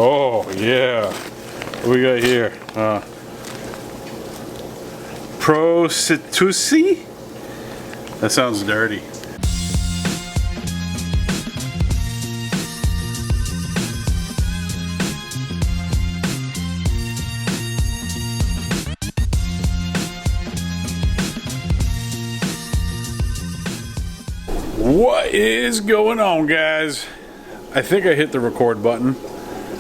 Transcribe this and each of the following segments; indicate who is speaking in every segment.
Speaker 1: Oh yeah, what we got here? Prostitusi? That sounds dirty. What is going on, guys? I think I hit the record button.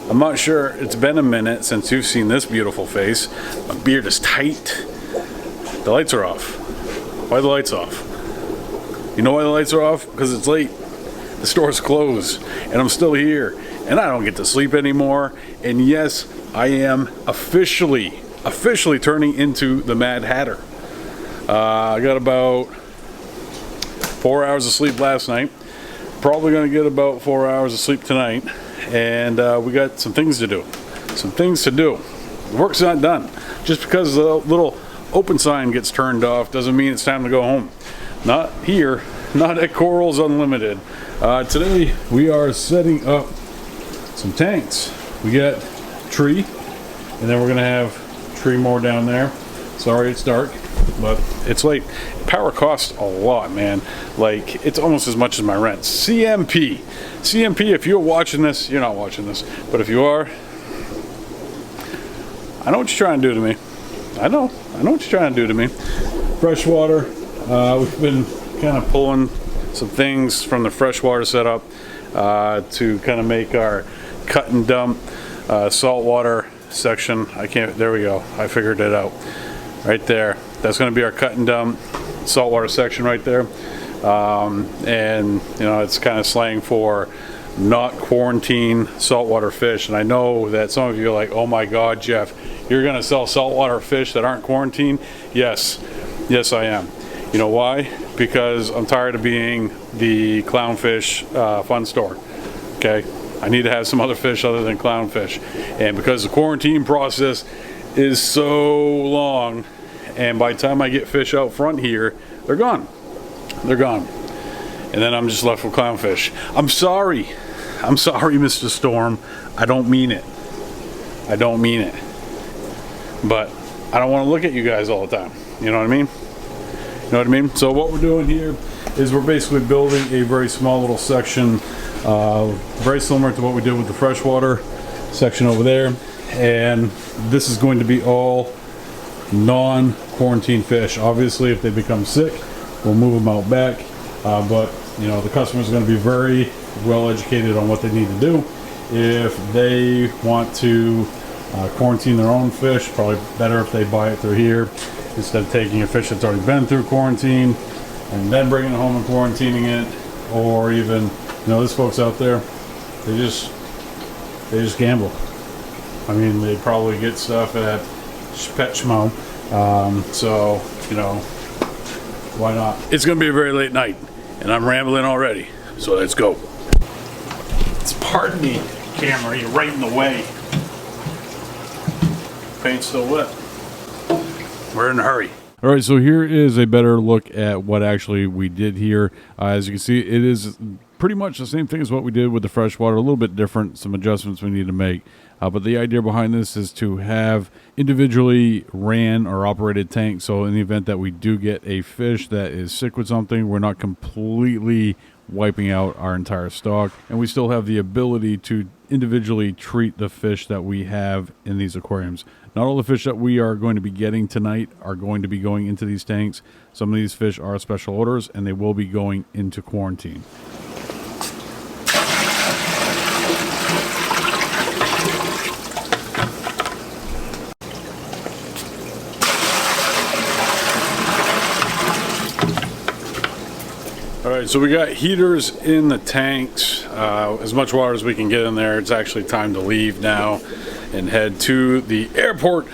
Speaker 1: I'm not sure. It's been a minute since you've seen this beautiful face. My beard is tight. The lights are off. Why are the lights off? You know why the lights are off? Because it's late. The store's closed and I'm still here and I don't get to sleep anymore. And yes, I am officially turning into the Mad Hatter. I got about 4 hours of sleep last night. Probably gonna get about 4 hours of sleep tonight. And we got some things to do. The work's not done. Just because the little open sign gets turned off doesn't mean it's time to go home. Not here, not at Corals Unlimited. Today we are setting up some tanks. We got tree, and then we're gonna have tree more down there. Sorry it's dark, but it's late. Power costs a lot, man. Like, it's almost as much as my rent. CMP, if you're watching this, you're not watching this, but if you are, I know what you're trying to do to me. I know what you're trying to do to me. Freshwater, we've been kind of pulling some things from the freshwater setup to kind of make our cut and dump saltwater section. There we go. I figured it out. Right there. That's going to be our cut and dump saltwater section right there. And you know, it's kind of slang for not quarantine saltwater fish. And I know that some of you are like, oh my God, Jeff, you're going to sell saltwater fish that aren't quarantined? Yes, I am. You know why? Because I'm tired of being the clownfish fun store. Okay, I need to have some other fish other than clownfish. And because the quarantine process is so long, and by the time I get fish out front here, they're gone. And then I'm just left with clownfish. I'm sorry, Mr. Storm. I don't mean it. But I don't want to look at you guys all the time. You know what I mean? So what we're doing here is we're basically building a very small little section, very similar to what we did with the freshwater section over there. And this is going to be all non-quarantine fish. Obviously, if they become sick, we'll move them out back. But you know, the customer is going to be very well educated on what they need to do. If they want to quarantine their own fish, probably better if they buy it through here instead of taking a fish that's already been through quarantine and then bringing it home and quarantining it. Or even, you know, there's folks out there, they just gamble. I mean, they probably get stuff at PetSchmo, so, you know, why not? It's gonna be a very late night, and I'm rambling already, so let's go. Pardon me, camera, you're right in the way. Paint's still wet. We're in a hurry. All right, so here is a better look at what actually we did here. As you can see, it is pretty much the same thing as what we did with the freshwater, a little bit different, some adjustments we need to make. But the idea behind this is to have individually ran or operated tanks. So in the event that we do get a fish that is sick with something, we're not completely wiping out our entire stock. And we still have the ability to individually treat the fish that we have in these aquariums. Not all the fish that we are going to be getting tonight are going to be going into these tanks. Some of these fish are special orders and they will be going into quarantine. All right, so we got heaters in the tanks. As much water as we can get in there. It's actually time to leave now and head to the airport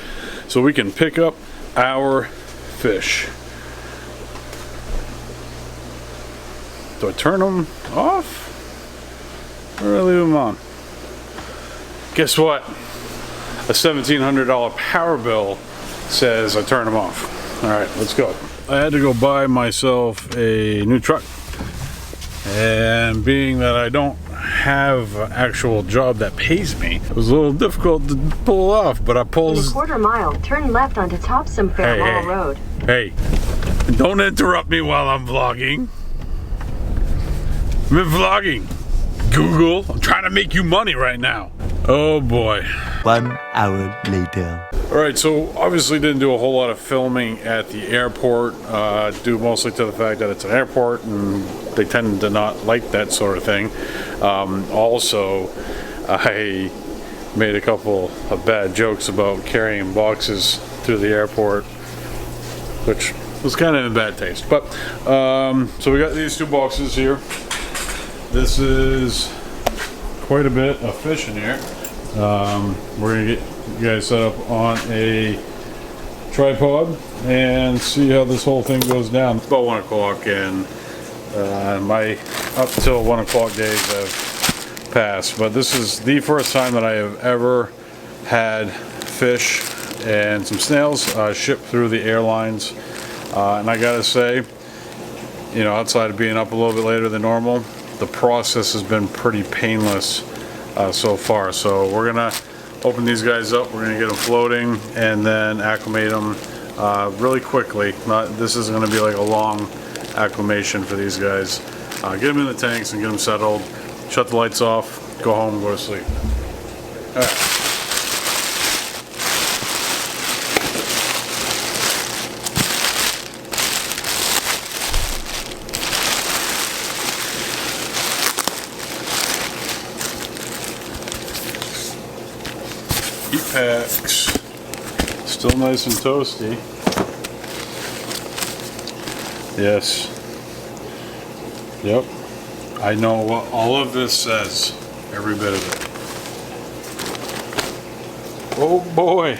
Speaker 1: so we can pick up our fish. Do I turn them off or do I leave them on? Guess what? A $1,700 power bill says I turn them off. All right, let's go. I had to go buy myself a new truck, and being that I don't have an actual job that pays me, it was a little difficult to pull off, but I pulled.
Speaker 2: In a quarter mile, turn left onto Topsom Fair Mall Road.
Speaker 1: Hey, don't interrupt me while I'm vlogging. I'm vlogging. Google, I'm trying to make you money right now. Oh boy.
Speaker 3: 1 hour later.
Speaker 1: Alright, so obviously didn't do a whole lot of filming at the airport, due mostly to the fact that it's an airport and they tend to not like that sort of thing. Also, I made a couple of bad jokes about carrying boxes through the airport, which was kind of in bad taste. But, so we got these 2 boxes here. This is quite a bit of fish in here. We're gonna get you guys set up on a tripod and see how this whole thing goes down. It's about 1 o'clock and my up till 1 o'clock days have passed, but this is the first time that I have ever had fish and some snails shipped through the airlines, and I gotta say, you know, outside of being up a little bit later than normal, the process has been pretty painless so far. So we're gonna open these guys up, we're gonna get them floating and then acclimate them really quickly. This isn't gonna be like a long acclimation for these guys. Get them in the tanks and get them settled, shut the lights off, go home, go to sleep. All right. Heat packs, still nice and toasty. Yes. Yep. I know what all of this says, every bit of it. Oh boy.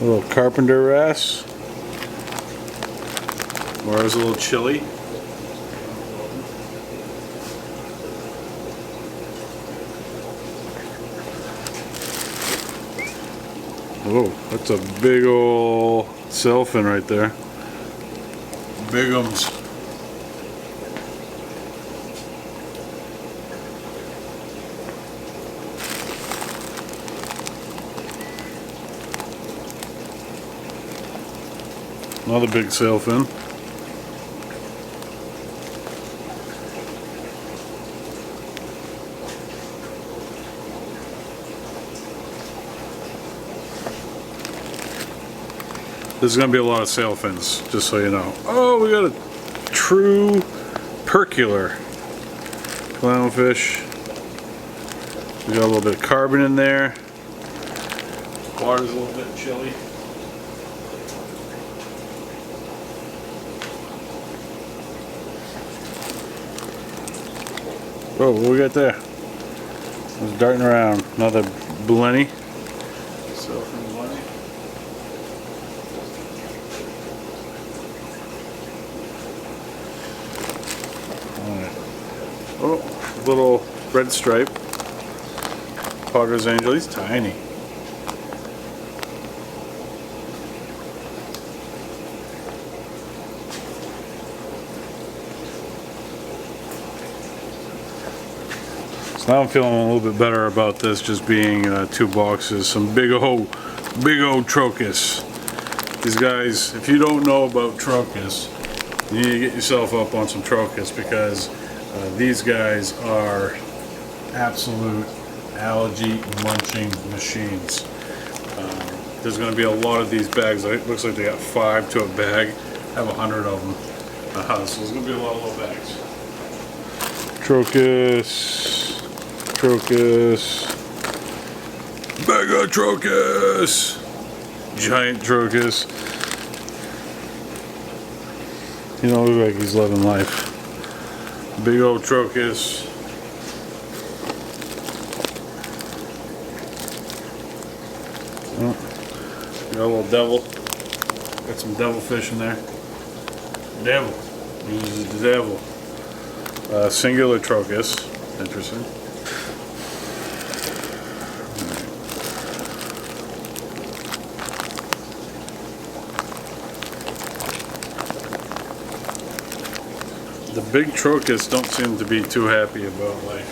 Speaker 1: A little carpenter rest. Water's a little chilly. Oh, that's a big ol' sailfin right there. Bigums. Another big sailfin. There's going to be a lot of sailfins, just so you know. Oh, we got a true percular clownfish. We got a little bit of carbon in there. Water's a little bit chilly. Oh, what we got there? It's darting around. Another blenny. Sailfin blenny. Oh, little red stripe. Potter's Angel, he's tiny. So now I'm feeling a little bit better about this just being 2 boxes. Some big old Trocus. These guys, if you don't know about Trocus, you need to get yourself up on some Trocus because these guys are absolute algae munching machines. There's going to be a lot of these bags. It looks like they got 5 to a bag. I have 100 of them. So there's going to be a lot of little bags. Trocus, mega Trocus, giant Trocus. You know, looks like he's loving life. Big old Trocus. Oh, got a little devil. Got some devilfish in there. Devil. Uses the devil. Singular Trocus. Interesting. The big trochus don't seem to be too happy about life.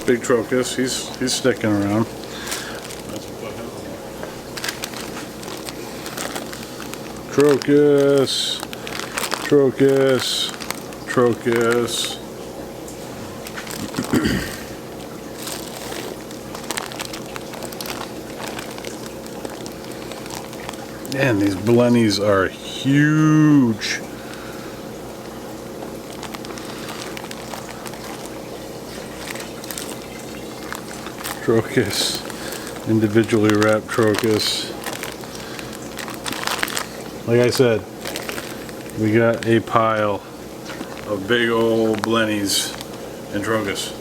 Speaker 1: Big trochus, he's sticking around. Trochus, trochus, trochus. Man, these blennies are huge. Trochus, individually wrapped trochus. Like I said, we got a pile of big old blennies and trochus.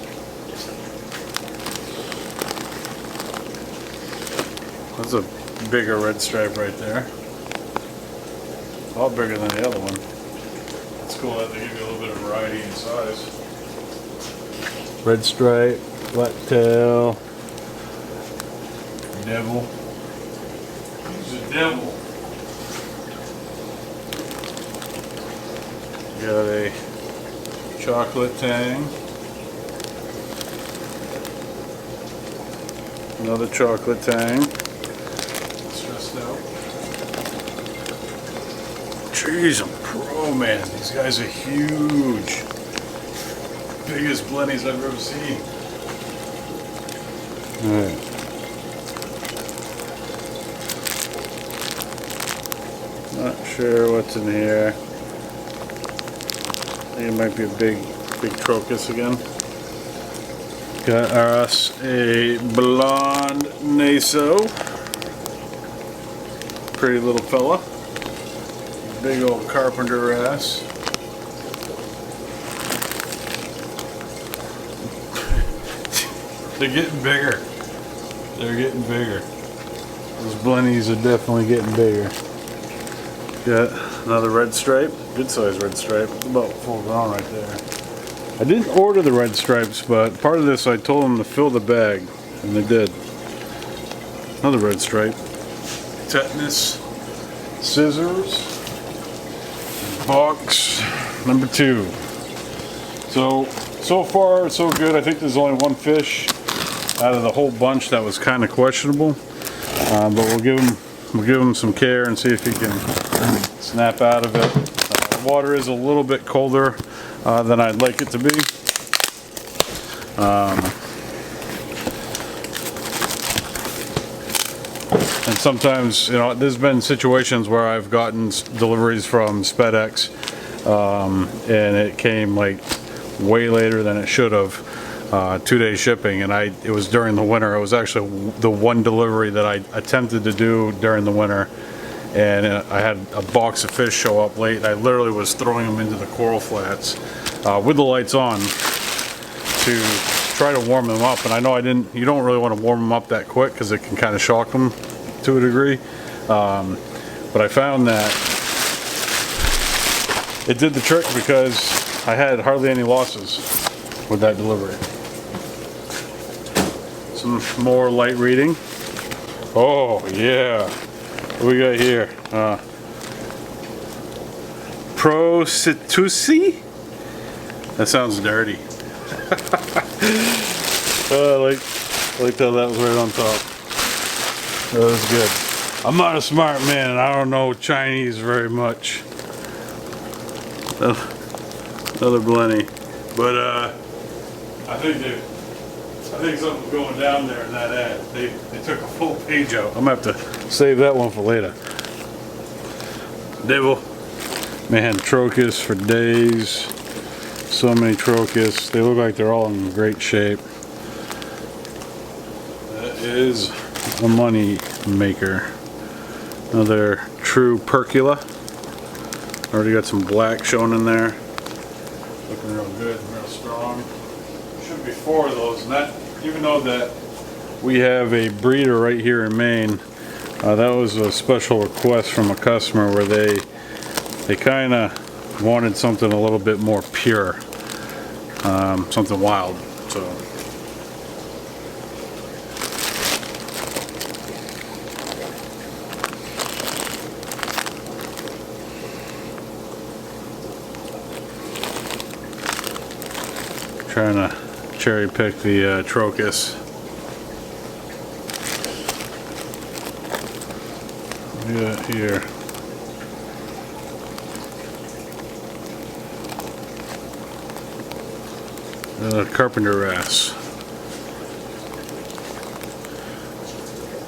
Speaker 1: That's a bigger red stripe right there. A lot bigger than the other one. It's cool that they give you a little bit of variety in size. Red stripe, black tail, devil. He's a devil. Got a chocolate tang. Another chocolate tang. Stressed out. Jeez, I'm pro, man. These guys are huge. Biggest blennies I've ever seen. Alright. Not sure what's in here. I think it might be a big trochus again. Got us a blonde naso. Pretty little fella. Big old carpenter ass. They're getting bigger. They're getting bigger. Those blennies are definitely getting bigger. Got another red stripe. Good size red stripe. It's about full grown right there. I didn't order the red stripes, but part of this I told them to fill the bag, and they did. Another red stripe. Tetanus. Scissors. Box number 2. So far so good. I think there's only one fish out of the whole bunch that was kind of questionable, but we'll give him some care and see if he can snap out of it. The water is a little bit colder than I'd like it to be. And sometimes, you know, there's been situations where I've gotten deliveries from SpedX, and it came like way later than it should have. 2-day shipping, and it was during the winter. It was actually the one delivery that I attempted to do during the winter, and I had a box of fish show up late, and I literally was throwing them into the coral flats with the lights on to try to warm them up. And I know you don't really want to warm them up that quick because it can kind of shock them to a degree, but I found that it did the trick because I had hardly any losses with that delivery. Some more light reading. Oh yeah, what we got here? Prostitusi? That sounds dirty. I like how that was right on top. That was good. I'm not a smart man and I don't know Chinese very much. Another blenny. But I think something's going down there in that ad. They took a full page out. I'm gonna have to save that one for later. Devil. Man, trochus for days. So many trochus. They look like they're all in great shape. That is a money maker. Another true percula. Already got some black shown in there. Looking real good, real strong. Should be 4 of those, and that, even though that we have a breeder right here in Maine, that was a special request from a customer where they kind of wanted something a little bit more pure, something wild. So trying to cherry pick the Trocus. Yeah, here. Carpenter wrasse.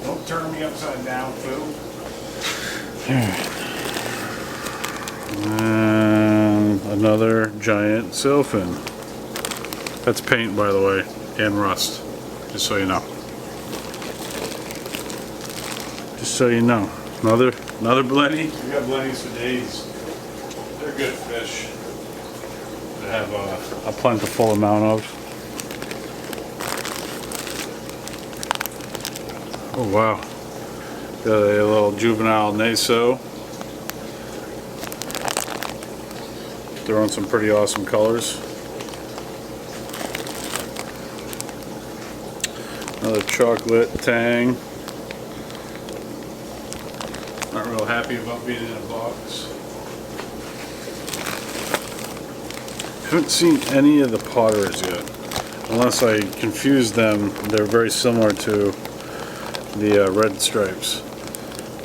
Speaker 1: Don't turn me upside down, Phil. And another giant sailfin. That's paint, by the way, and rust. Just so you know. Just so you know. Another blenny. We got blennies for days. They're good fish. They have a plentiful amount of. Oh wow. Got a little juvenile naso. Throwing some pretty awesome colors. Another chocolate tang. Not real happy about being in a box. Haven't seen any of the potters yet. Unless I confused them, they're very similar to the red stripes.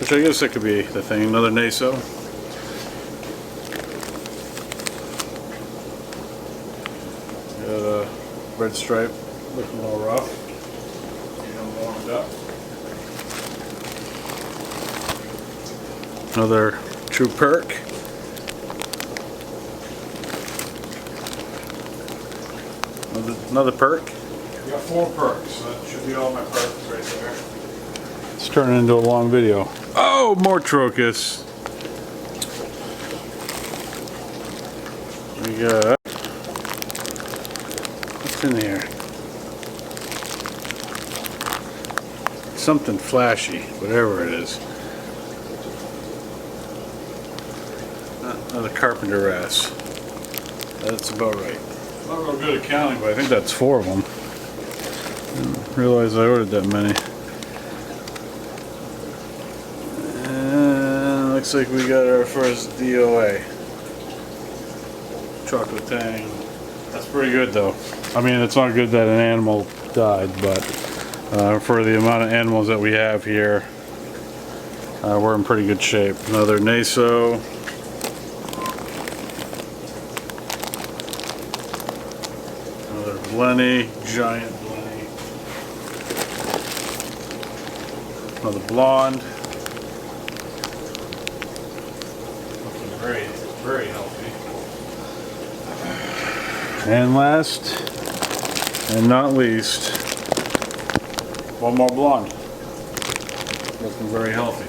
Speaker 1: Which I guess that could be the thing. Another naso. Got a red stripe, looking a little rough. Getting them warmed up. Another true perk. Another perk. We got 4 perks, so that should be all my perks right there. It's turning into a long video. Oh, more Trocus. We got, what's in here? Something flashy, whatever it is. Another carpenter wrasse. That's about right. I'm not real good at counting, but I think that's 4 of them. Didn't realize I ordered that many. And looks like we got our first DOA. Chocolate tang. That's pretty good though. I mean, it's not good that an animal died, but for the amount of animals that we have here, we're in pretty good shape. Another naso. Another blenny, giant blenny. Another blonde. Looking very, very healthy. And last and not least, one more blonde. Looking very healthy.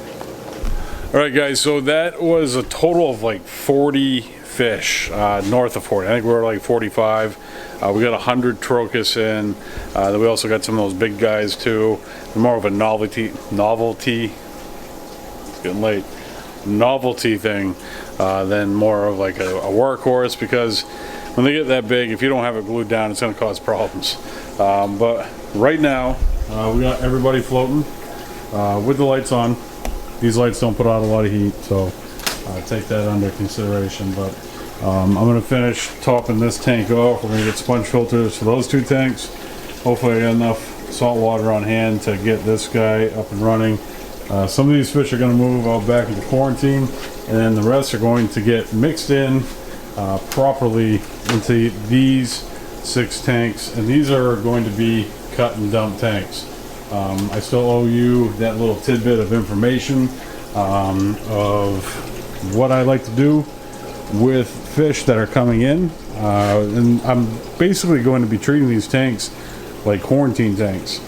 Speaker 1: Alright guys, so that was a total of like 40 fish, north of 40. I think we were like 45. We got 100 Trocus in. Then we also got some of those big guys too. They're more of a novelty, it's getting late, novelty thing than more of like a workhorse, because when they get that big, if you don't have it glued down, it's going to cause problems. But right now, we got everybody floating with the lights on. These lights don't put out a lot of heat, so take that under consideration. But I'm going to finish topping this tank off. We're going to get sponge filters for those 2 tanks. Hopefully I got enough salt water on hand to get this guy up and running. Some of these fish are going to move out back into quarantine, and then the rest are going to get mixed in properly into these 6 tanks, and these are going to be cut and dump tanks. I still owe you that little tidbit of information of what I like to do with fish that are coming in, and I'm basically going to be treating these tanks like quarantine tanks.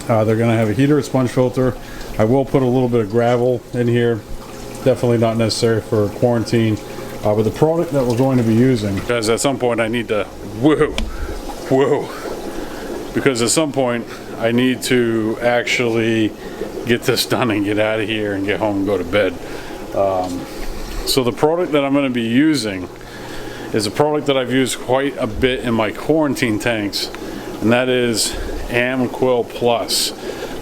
Speaker 1: They're going to have a heater, a sponge filter. I will put a little bit of gravel in here. Definitely not necessary for quarantine. But the product that we're going to be using, because at some point I need to, because at some point I need to actually get this done and get out of here and get home and go to bed. So the product that I'm going to be using is a product that I've used quite a bit in my quarantine tanks, and that is Amquil Plus.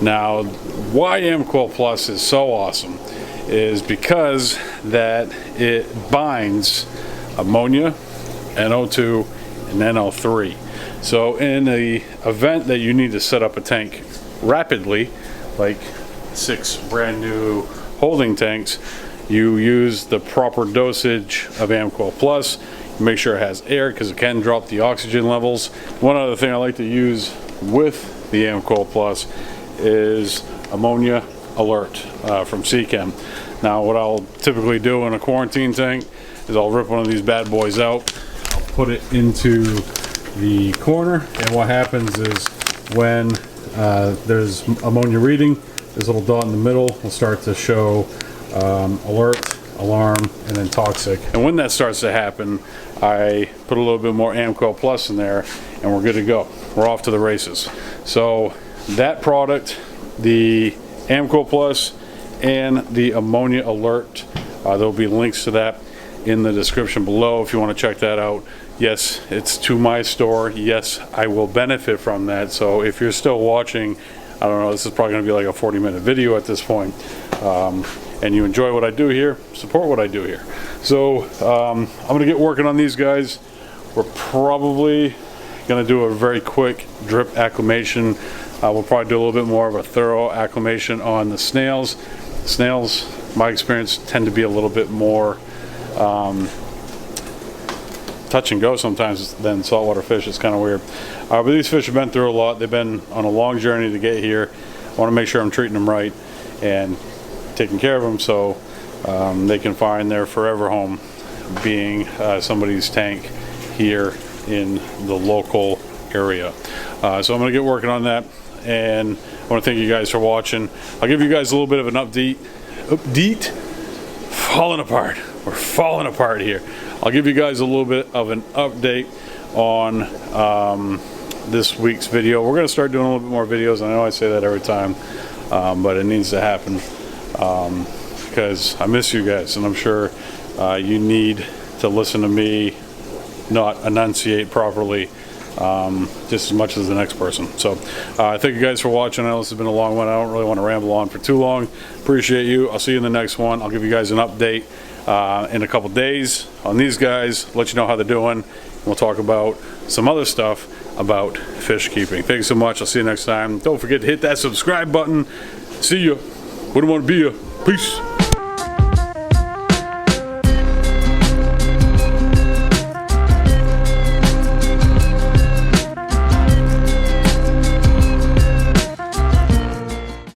Speaker 1: Now, why Amquil Plus is so awesome is because that it binds ammonia, NO2, and NO3. So in the event that you need to set up a tank rapidly, like 6 brand new holding tanks, you use the proper dosage of Amcoil Plus. Make sure it has air because it can drop the oxygen levels. One other thing I like to use with the Amcoil Plus is ammonia alert from Seachem. Now what I'll typically do in a quarantine tank is I'll rip one of these bad boys out, I'll put it into the corner, and what happens is when there's ammonia reading, this little dot in the middle will start to show alert, alarm, and then toxic. And when that starts to happen, I put a little bit more Amcoil Plus in there and we're good to go. We're off to the races. So that product, the Amcoil Plus and the ammonia alert, there'll be links to that in the description below if you want to check that out. Yes, it's to my store. Yes, I will benefit from that. So if you're still watching, I don't know, this is probably going to be like a 40-minute video at this point, and you enjoy what I do here, support what I do here. So I'm going to get working on these guys. We're probably going to do a very quick drip acclimation. We'll probably do a little bit more of a thorough acclimation on the snails. Snails, my experience, tend to be a little bit more touch and go sometimes than saltwater fish. It's kind of weird. But these fish have been through a lot. They've been on a long journey to get here. I want to make sure I'm treating them right and taking care of them so they can find their forever home being somebody's tank here in the local area. So I'm going to get working on that, and I want to thank you guys for watching. I'll give you guys a little bit of an update. Falling apart. We're falling apart here. I'll give you guys a little bit of an update on this week's video. We're going to start doing a little bit more videos. I know I say that every time, but it needs to happen because I miss you guys, and I'm sure you need to listen to me not enunciate properly just as much as the next person. So thank you guys for watching. I know this has been a long one. I don't really want to ramble on for too long. Appreciate you. I'll see you in the next one. I'll give you guys an update in a couple days on these guys, let you know how they're doing. We'll talk about some other stuff about fish keeping. Thanks so much. I'll see you next time. Don't forget to hit that subscribe button. See you. Wouldn't want to be you. Peace.